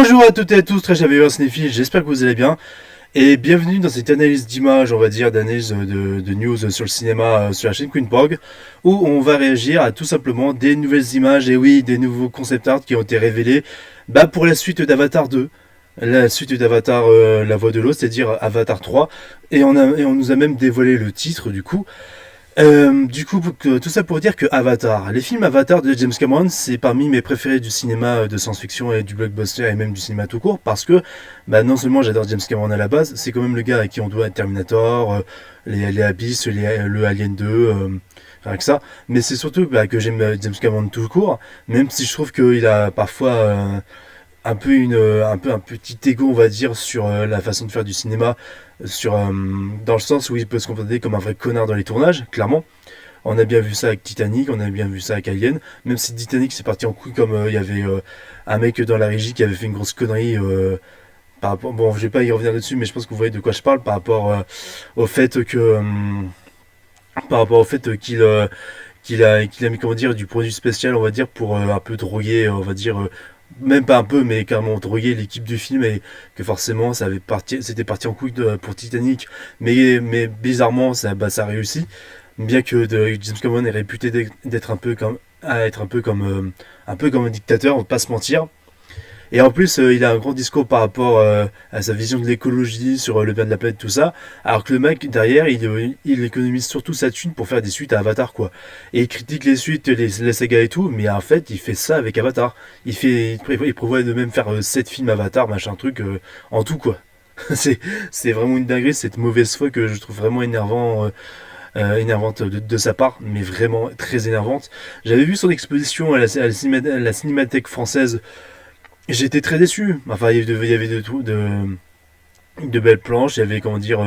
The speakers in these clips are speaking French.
Bonjour à toutes et à tous, très chers viewers cinéphiles, j'espère que vous allez bien. Et bienvenue dans cette analyse d'images, on va dire, d'analyse de news sur le cinéma sur la chaîne Queenporg, où on va réagir à tout simplement des nouvelles images, et oui, des nouveaux concept art qui ont été révélés pour la suite d'Avatar 2. La suite d'Avatar La Voix de l'eau, c'est-à-dire Avatar 3. Et on nous a même dévoilé le titre du coup. Tout ça pour dire que Avatar, les films Avatar de James Cameron, c'est parmi mes préférés du cinéma de science-fiction et du blockbuster et même du cinéma tout court, parce que non seulement j'adore James Cameron à la base, c'est quand même le gars à qui on doit Terminator, les Abyss, le Alien 2, rien que ça, mais c'est surtout que j'aime James Cameron tout court, même si je trouve qu'il a parfois un petit ego, on va dire, sur la façon de faire du cinéma, dans le sens où il peut se comporter comme un vrai connard dans les tournages, clairement. On a bien vu ça avec Titanic, on a bien vu ça avec Alien, même si Titanic c'est parti en couille, comme il y avait un mec dans la régie qui avait fait une grosse connerie par rapport, bon, je vais pas y revenir dessus, mais je pense que vous voyez de quoi je parle par rapport au fait que qu'il a mis, comment dire, du produit spécial, on va dire, pour un peu droguer, on va dire, même pas un peu, mais carrément droguer l'équipe du film, et que forcément c'était parti en couille pour Titanic, mais bizarrement ça a réussi, bien que James Cameron est réputé d'être un peu comme un dictateur, on va pas se mentir. Et en plus, il a un grand discours par rapport à sa vision de l'écologie, sur le bien de la planète, tout ça. Alors que le mec, derrière, il économise surtout sa thune pour faire des suites à Avatar, quoi. Et il critique les suites, les sagas et tout, mais en fait, il fait ça avec Avatar. Il prévoit de même faire 7 films Avatar, machin truc, en tout, quoi. C'est vraiment une dinguerie, cette mauvaise foi que je trouve vraiment énervante de sa part, mais vraiment très énervante. J'avais vu son exposition à la Cinémathèque française. J'étais très déçu. Enfin, il y avait de belles planches, il y avait, comment dire,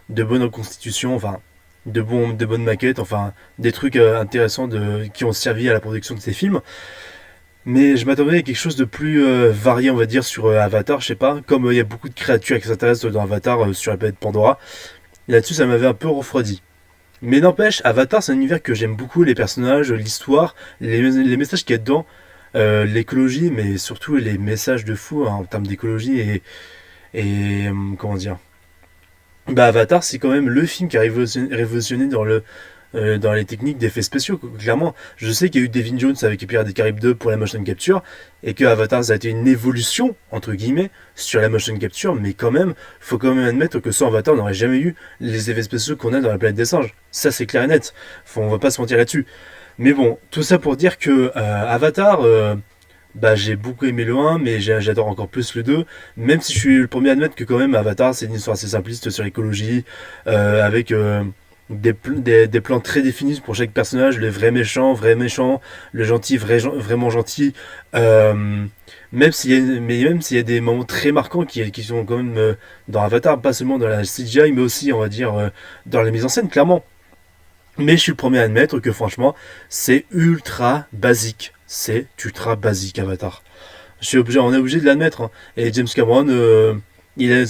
de bonnes reconstitutions, enfin, de bonnes maquettes, enfin, des trucs intéressants qui ont servi à la production de ces films. Mais je m'attendais à quelque chose de plus varié, on va dire, sur Avatar, je sais pas. Comme il y a beaucoup de créatures extraterrestres dans Avatar sur la planète Pandora, là-dessus, ça m'avait un peu refroidi. Mais n'empêche, Avatar, c'est un univers que j'aime beaucoup, les personnages, l'histoire, les messages qu'il y a dedans, l'écologie, mais surtout les messages de fou en termes d'écologie et comment dire. Avatar, c'est quand même le film qui a révolutionné dans les techniques d'effets spéciaux, clairement. Je sais qu'il y a eu Devin Jones avec les Pirates des Caraïbes 2 pour la motion capture, et que Avatar, ça a été une évolution, entre guillemets, sur la motion capture, mais quand même, faut quand même admettre que sans Avatar, on n'aurait jamais eu les effets spéciaux qu'on a dans la planète des singes. Ça, c'est clair et net. On va pas se mentir là-dessus. Mais bon, tout ça pour dire que Avatar, j'ai beaucoup aimé le 1, mais j'adore encore plus le 2. Même si je suis le premier à admettre que quand même Avatar, c'est une histoire assez simpliste sur l'écologie, avec des plans très définis pour chaque personnage, le vrai méchant, le gentil, vraiment gentil. Même s'il y a des moments très marquants qui sont quand même dans Avatar, pas seulement dans la CGI, mais aussi, on va dire, dans la mise en scène, clairement. Mais je suis le premier à admettre que franchement, c'est ultra basique. C'est ultra basique Avatar. On est obligé de l'admettre, hein. Et James Cameron, il a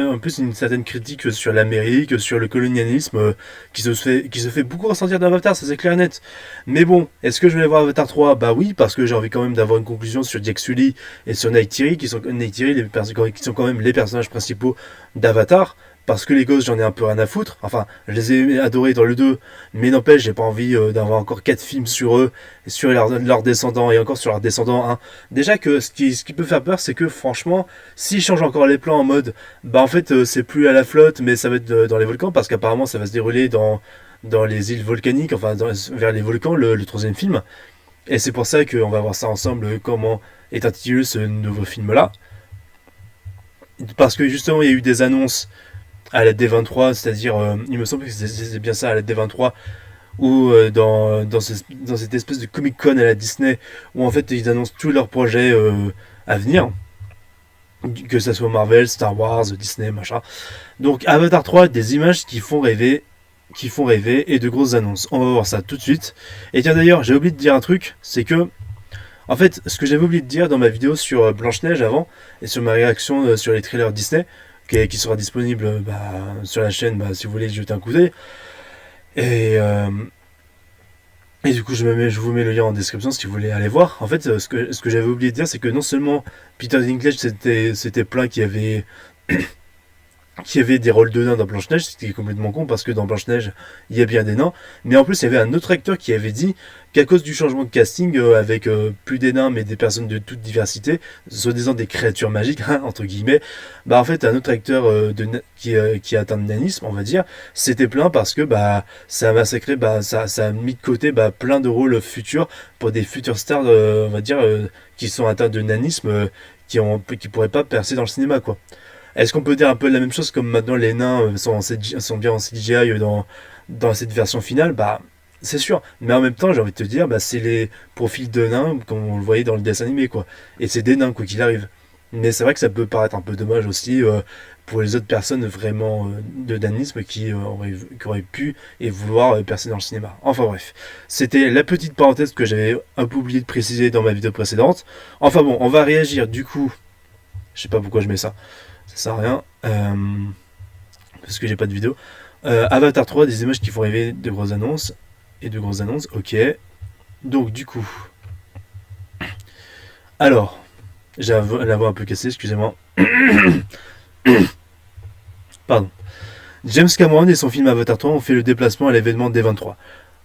en plus une certaine critique sur l'Amérique, sur le colonialisme, qui se fait beaucoup ressentir dans Avatar, ça c'est clair et net. Mais bon, est-ce que je vais aller voir Avatar 3? Bah oui, parce que j'ai envie quand même d'avoir une conclusion sur Jack Sully et sur Neytiri, qui sont quand même les personnages principaux d'Avatar. Parce que les gosses, j'en ai un peu rien à foutre. Enfin, je les ai adorés dans le 2, mais n'empêche, j'ai pas envie d'avoir encore 4 films sur eux, sur leurs descendants, et encore sur leurs descendants, hein. Déjà que ce qui peut faire peur, c'est que franchement, s'ils changent encore les plans en mode, en fait, c'est plus à la flotte, mais ça va être dans les volcans, parce qu'apparemment, ça va se dérouler dans les îles volcaniques, enfin, vers les volcans, le troisième film. Et c'est pour ça qu'on va voir ça ensemble, comment est intitulé ce nouveau film-là. Parce que justement, il y a eu des annonces à la D23, c'est-à-dire, il me semble que c'est bien ça, à la D23, ou dans cette espèce de Comic-Con à la Disney, où en fait ils annoncent tous leurs projets à venir, que ça soit Marvel, Star Wars, Disney, machin. Donc Avatar 3, des images qui font rêver, et de grosses annonces. On va voir ça tout de suite. Et tiens d'ailleurs, j'ai oublié de dire un truc, c'est que, en fait, ce que j'avais oublié de dire dans ma vidéo sur Blanche-Neige avant, et sur ma réaction sur les trailers Disney, qui sera disponible sur la chaîne si vous voulez jeter un coup d'œil. Et Et du coup, je vous mets le lien en description si vous voulez aller voir. En fait, ce que j'avais oublié de dire, c'est que non seulement Peter Dinklage s'était plaint qu'il y avait des rôles de nains dans Blanche-Neige, ce qui est complètement con parce que dans Blanche-Neige, il y a bien des nains. Mais en plus, il y avait un autre acteur qui avait dit qu'à cause du changement de casting, avec plus des nains mais des personnes de toute diversité, soi-disant des créatures magiques, hein, entre guillemets, bah en fait, un autre acteur qui a atteint de nanisme, on va dire, s'était plaint parce que bah ça a massacré, bah ça a mis de côté bah, plein de rôles futurs pour des futures stars, on va dire, qui sont atteints de nanisme, qui pourraient pas percer dans le cinéma, quoi. Est-ce qu'on peut dire un peu la même chose comme maintenant les nains sont bien en CGI dans cette version finale? Bah, c'est sûr. Mais en même temps, j'ai envie de te dire, bah, c'est les profils de nains comme on le voyait dans le dessin animé, quoi. Et c'est des nains, quoi qu'il arrive. Mais c'est vrai que ça peut paraître un peu dommage aussi pour les autres personnes vraiment de nanisme qui auraient pu et vouloir percer dans le cinéma. Enfin bref, c'était la petite parenthèse que j'avais un peu oublié de préciser dans ma vidéo précédente. Enfin bon, on va réagir du coup. Je sais pas pourquoi je mets ça. Ça sert à rien. Parce que j'ai pas de vidéo. Avatar 3, des images qui font rêver de grosses annonces. Et de grosses annonces, ok. Donc du coup. Alors, j'ai la voix un peu cassée, excusez-moi. Pardon. James Cameron et son film Avatar 3 ont fait le déplacement à l'événement D23.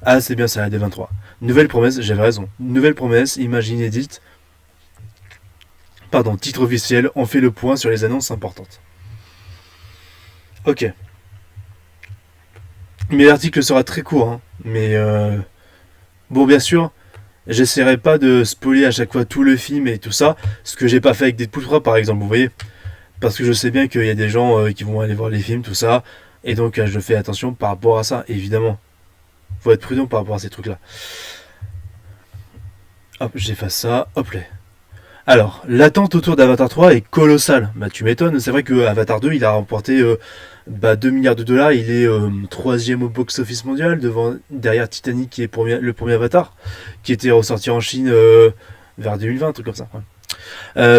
Ah, c'est bien ça, la D23. Nouvelle promesse, j'avais raison. Nouvelle promesse, image inédite. Pardon, titre officiel, on fait le point sur les annonces importantes. Ok. Mais l'article sera très court, hein. Mais bon, bien sûr, j'essaierai pas de spoiler à chaque fois tout le film et tout ça, ce que j'ai pas fait avec Deadpool 3 par exemple, vous voyez. Parce que je sais bien qu'il y a des gens qui vont aller voir les films, tout ça, et donc je fais attention par rapport à ça, évidemment. Faut être prudent par rapport à ces trucs-là. Hop, j'efface ça, hop là. Alors, l'attente autour d'Avatar 3 est colossale. Bah, tu m'étonnes, c'est vrai que Avatar 2, il a remporté 2 milliards de dollars. Il est troisième au box-office mondial, derrière Titanic, qui est le premier Avatar, qui était ressorti en Chine vers 2020, un truc comme ça. Ouais.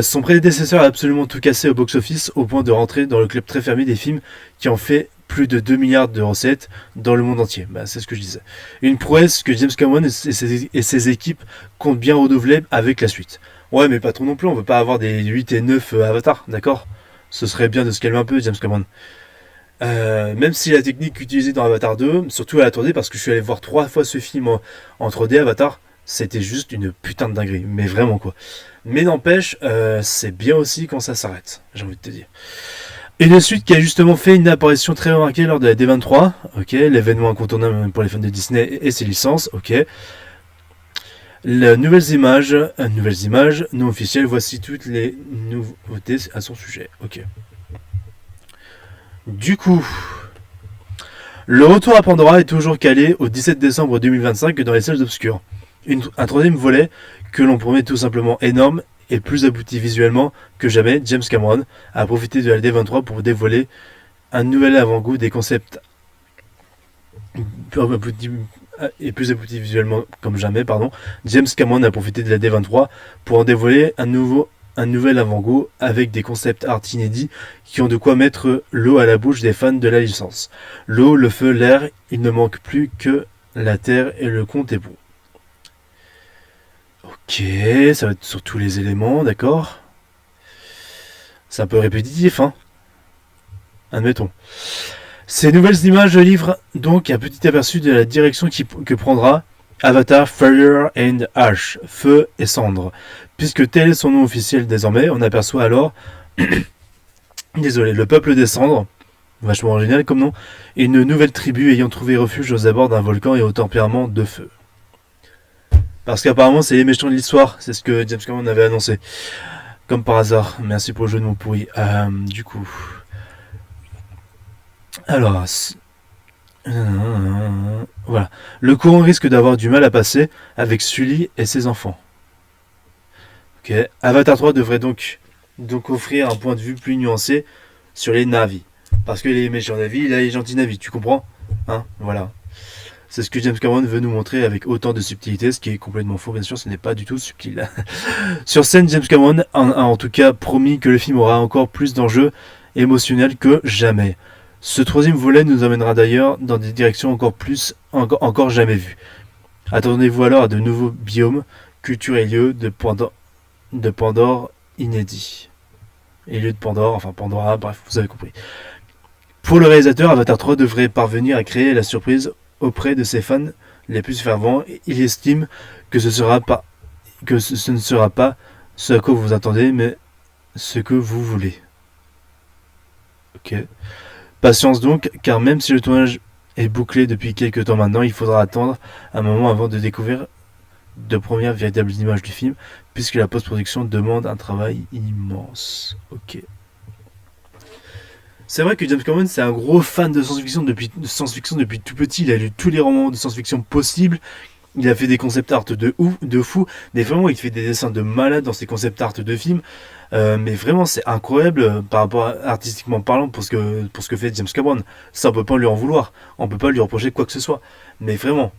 Son prédécesseur a absolument tout cassé au box-office, au point de rentrer dans le club très fermé des films qui ont fait plus de 2 milliards de recettes dans le monde entier. Bah, c'est ce que je disais. Une prouesse que James Cameron et ses équipes comptent bien renouveler avec la suite. Ouais, mais pas trop non plus, on veut pas avoir des 8 et 9 avatars, d'accord? Ce serait bien de se calmer un peu, James Cameron. Même si la technique utilisée dans Avatar 2, surtout à la 3D, parce que je suis allé voir 3 fois ce film en 3D Avatar, c'était juste une putain de dinguerie, mais vraiment quoi. Mais n'empêche, c'est bien aussi quand ça s'arrête, j'ai envie de te dire. Une suite qui a justement fait une apparition très remarquée lors de la D23, ok, l'événement incontournable pour les fans de Disney et ses licences, ok. Nouvelles images non officielles, voici toutes les nouveautés à son sujet. Ok. Du coup, le retour à Pandora est toujours calé au 17 décembre 2025 dans les salles obscures. Un troisième volet que l'on promet tout simplement énorme et plus abouti visuellement que jamais. James Cameron a profité de la D23 pour dévoiler un nouvel avant-goût des concepts et plus abouti visuellement comme jamais, pardon. James Cameron a profité de la D23 pour en dévoiler un nouvel avant-goût avec des concepts art inédits qui ont de quoi mettre l'eau à la bouche des fans de la licence. L'eau, le feu, l'air, il ne manque plus que la terre et le compte est bon. Ok, ça va être sur tous les éléments, d'accord. C'est un peu répétitif, hein. Admettons. Ces nouvelles images livrent donc un petit aperçu de la direction que prendra Avatar Fire and Ash, feu et cendre. Puisque tel est son nom officiel désormais, on aperçoit alors le peuple des cendres, vachement original comme nom, et une nouvelle tribu ayant trouvé refuge aux abords d'un volcan et au tempérament de feu. Parce qu'apparemment c'est les méchants de l'histoire, c'est ce que James Cameron avait annoncé. Comme par hasard, merci pour le jeu de mots pourri. Du coup... Alors, voilà. Le courant risque d'avoir du mal à passer avec Sully et ses enfants. Ok. Avatar 3 devrait donc offrir un point de vue plus nuancé sur les Na'vi. Parce que les méchants Na'vi, il a les gentils Na'vi, tu comprends? Hein? Voilà. C'est ce que James Cameron veut nous montrer avec autant de subtilité, ce qui est complètement faux, bien sûr, ce n'est pas du tout subtil. Sur scène, James Cameron a en tout cas promis que le film aura encore plus d'enjeux émotionnels que jamais. Ce troisième volet nous emmènera d'ailleurs dans des directions encore jamais vues. Attendez-vous alors à de nouveaux biomes, cultures et lieux de Pandore inédits. Et lieux de Pandore, enfin Pandora, bref, vous avez compris. Pour le réalisateur, Avatar 3 devrait parvenir à créer la surprise auprès de ses fans les plus fervents. Il estime que ce ne sera pas ce à quoi vous attendez, mais ce que vous voulez. Ok. Patience donc, car même si le tournage est bouclé depuis quelques temps maintenant, il faudra attendre un moment avant de découvrir de premières véritables images du film, puisque la post-production demande un travail immense. Ok. C'est vrai que James Cameron, c'est un gros fan de science-fiction depuis tout petit. Il a lu tous les romans de science-fiction possibles. Il a fait des concept art de fou. Mais vraiment, il fait des dessins de malade dans ses concept art de films. Mais vraiment, c'est incroyable par rapport à, artistiquement parlant pour ce que fait James Cameron. Ça, on peut pas lui en vouloir. On peut pas lui reprocher quoi que ce soit. Mais vraiment.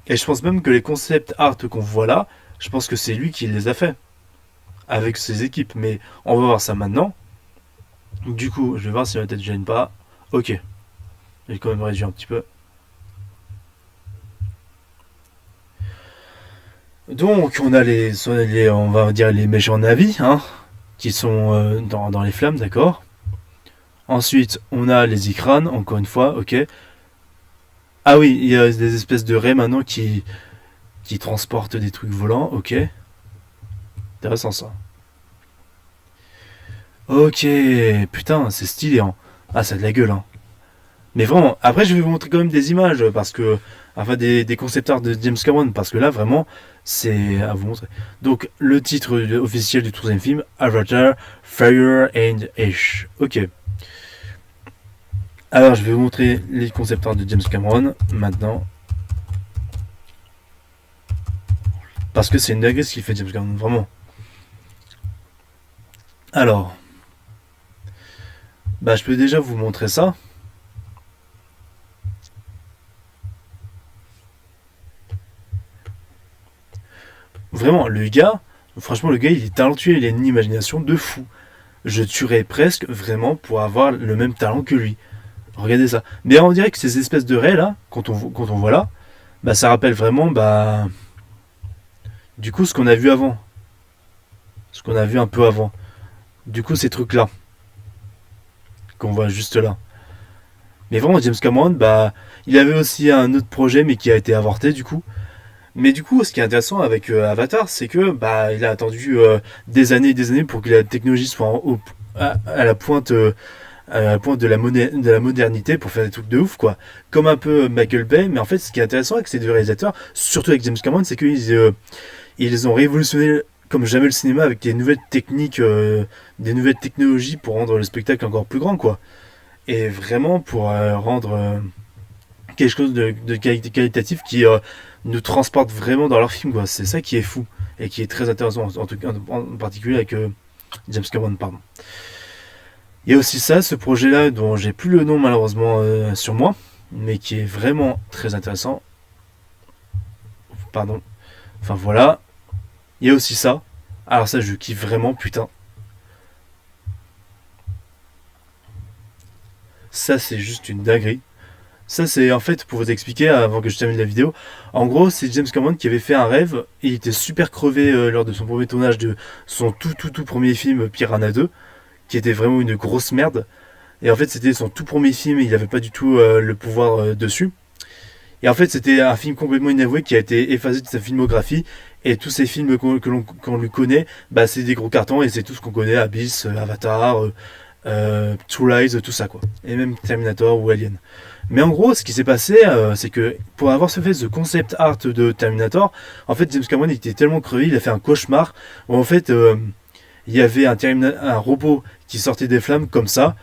Et je pense même que les concept art qu'on voit là, je pense que c'est lui qui les a fait. Avec ses équipes. Mais on va voir ça maintenant. Du coup, je vais voir si la tête gêne pas. Ok. J'ai quand même réduit un petit peu. Donc, on a on va dire les méchants navis, hein, qui sont dans les flammes, d'accord. Ensuite, on a les Ikrans, encore une fois, ok. Ah oui, il y a des espèces de raies maintenant qui transportent des trucs volants, ok. Intéressant ça. Ok, putain, c'est stylé, hein. Ah, ça a de la gueule, hein. Mais vraiment, après, je vais vous montrer quand même des images, parce que. Enfin, des concept art de James Cameron, parce que là, vraiment, c'est à vous montrer. Donc, le titre officiel du troisième film, Avatar, Fire and Ash. Ok. Alors, je vais vous montrer les concept art de James Cameron, maintenant. Parce que c'est une dinguerie ce qu'il fait, James Cameron, vraiment. Alors. Bah, je peux déjà vous montrer ça. Vraiment, franchement, le gars, il est talentueux, il a une imagination de fou. Je tuerais presque vraiment pour avoir le même talent que lui. Regardez ça. Mais on dirait que ces espèces de raies là, quand on voit là, bah ça rappelle vraiment, bah, du coup, ce qu'on a vu avant. Ce qu'on a vu un peu avant. Du coup, ces trucs là, qu'on voit juste là. Mais vraiment, James Cameron, bah, il avait aussi un autre projet, mais qui a été avorté du coup. Mais du coup, ce qui est intéressant avec Avatar, c'est que bah, il a attendu des années et des années pour que la technologie soit à la pointe, à la pointe de la modernité pour faire des trucs de ouf, quoi. Comme un peu Michael Bay. Mais en fait, ce qui est intéressant avec ces deux réalisateurs, surtout avec James Cameron, c'est qu'ils ont révolutionné comme jamais le cinéma avec des nouvelles techniques, des nouvelles technologies pour rendre le spectacle encore plus grand, quoi. Et vraiment pour rendre quelque chose de qualitatif qui nous transporte vraiment dans leur film, quoi. C'est ça qui est fou et qui est très intéressant, en tout cas en particulier avec James Cameron, pardon. Il y a aussi ça, ce projet-là dont j'ai plus le nom malheureusement sur moi, mais qui est vraiment très intéressant. Pardon. Enfin voilà. Il y a aussi ça. Alors ça, je kiffe vraiment, putain. Ça, c'est juste une dinguerie. Ça, c'est en fait, pour vous expliquer, avant que je termine la vidéo, en gros, c'est James Cameron qui avait fait un rêve, et il était super crevé lors de son premier tournage de son tout premier film, Piranha 2, qui était vraiment une grosse merde. Et en fait, c'était son tout premier film, et il n'avait pas du tout le pouvoir dessus. Et en fait, c'était un film complètement inavoué qui a été effacé de sa filmographie, et tous ces films qu'on lui connaît, bah, c'est des gros cartons, et c'est tout ce qu'on connaît, Abyss, Avatar, True Lies, tout ça, quoi. Et même Terminator ou Alien. Mais en gros, ce qui s'est passé, c'est que pour avoir fait ce concept art de Terminator, en fait, James Cameron était tellement crevé, il a fait un cauchemar où en fait, il y avait un robot qui sortait des flammes comme ça,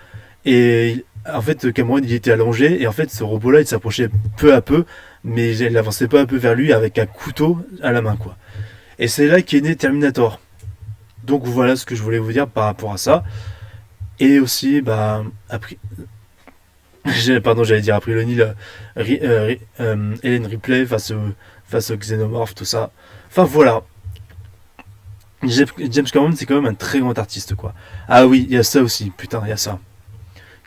et en fait, Cameron il était allongé, et en fait, ce robot-là, il s'approchait peu à peu, mais il avançait peu à peu vers lui avec un couteau à la main, quoi. Et c'est là qu'est né Terminator. Donc voilà ce que je voulais vous dire par rapport à ça. Et aussi, bah, après, pardon, j'allais dire après O'Neill, Helen Ripley face au xénomorphe, tout ça. Enfin voilà. James Cameron, c'est quand même un très grand artiste, quoi. Ah oui, il y a ça aussi, putain, il y a ça.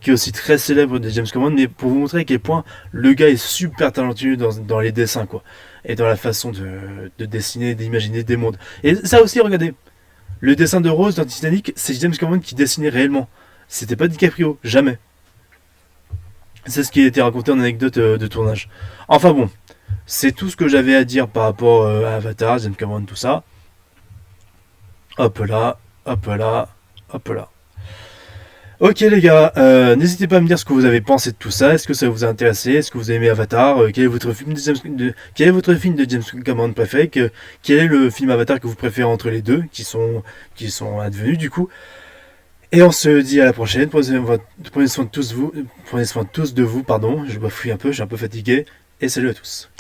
qui est aussi très célèbre de James Cameron, mais pour vous montrer à quel point le gars est super talentueux dans les dessins, quoi. Et dans la façon de dessiner, d'imaginer des mondes. Et ça aussi, regardez, le dessin de Rose dans Titanic, c'est James Cameron qui dessinait réellement. C'était pas DiCaprio, jamais. C'est ce qui a été raconté en anecdote de tournage. Enfin bon, c'est tout ce que j'avais à dire par rapport à Avatar, James Cameron, tout ça. Hop là, hop là, hop là. Ok les gars, n'hésitez pas à me dire ce que vous avez pensé de tout ça. Est-ce que ça vous a intéressé? Est-ce que vous avez aimé Avatar? Quel est votre film de James Cameron préféré? Quel est le film Avatar que vous préférez entre les deux, qui sont advenus du coup? Et on se dit à la prochaine. Prenez soin de tous de vous, pardon. Je bafouille un peu, je suis un peu fatigué. Et salut à tous.